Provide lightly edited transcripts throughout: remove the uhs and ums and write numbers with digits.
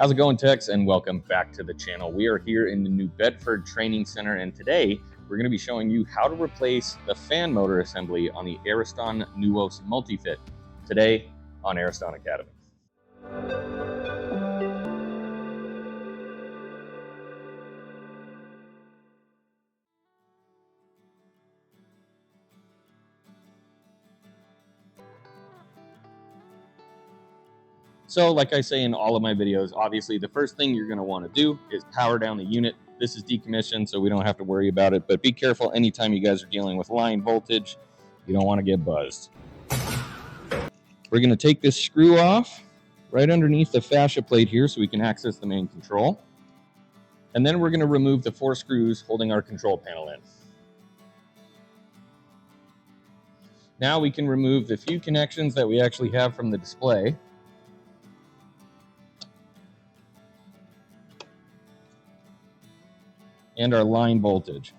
How's it going, techs, and welcome back to the channel. We are here in the New Bedford Training Center, and today we're going to be showing you how to replace the fan motor assembly on the Ariston NUOS Multifit today on Ariston Academy. So like I say in all of my videos, obviously the first thing you're going to want to do is power down the unit. This is decommissioned, so we don't have to worry about it, but be careful anytime you guys are dealing with line voltage. You don't want to get buzzed. We're going to take this screw off right underneath the fascia plate here so we can access the main control. And then we're going to remove the 4 screws holding our control panel in. Now we can remove the few connections that we actually have from the display. And our line voltage.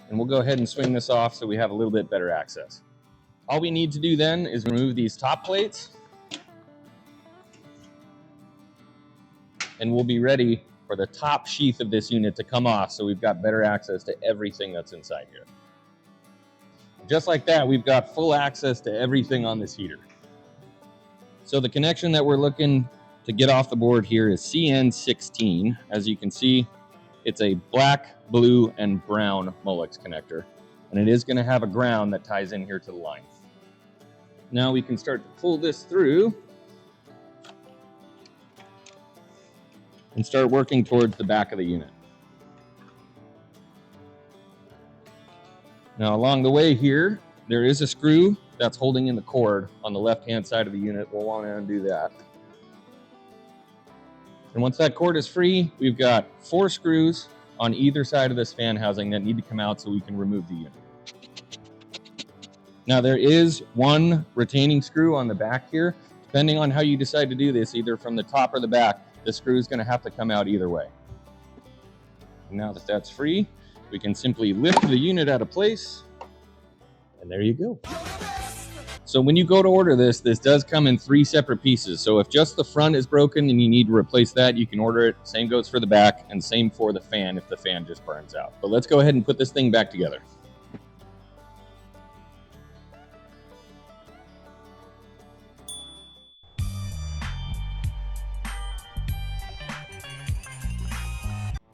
And we'll go ahead and swing this off so we have a little bit better access. All we need to do then is remove these top plates, and we'll be ready for the top sheath of this unit to come off so we've got better access to everything that's inside here. Just like that, we've got full access to everything on this heater. So the connection that we're looking to get off the board here is CN16. As you can see, it's a black, blue, and brown Molex connector, and it is going to have a ground that ties in here to the line. Now we can start to pull this through and start working towards the back of the unit. Now along the way here, there is a screw that's holding in the cord on the left-hand side of the unit. We'll want to undo that. And once that cord is free, we've got 4 screws on either side of this fan housing that need to come out so we can remove the unit. Now there is 1 retaining screw on the back here. Depending on how you decide to do this, either from the top or the back, the screw is going to have to come out either way. Now that that's free, we can simply lift the unit out of place, and there you go. So when you go to order this, this does come in 3 separate pieces. So if just the front is broken and you need to replace that, you can order it. Same goes for the back, and same for the fan if the fan just burns out. But let's go ahead and put this thing back together.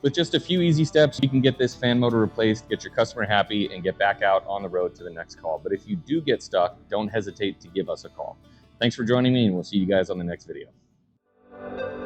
With just a few easy steps, you can get this fan motor replaced, get your customer happy, and get back out on the road to the next call. But if you do get stuck, don't hesitate to give us a call. Thanks for joining me, and we'll see you guys on the next video.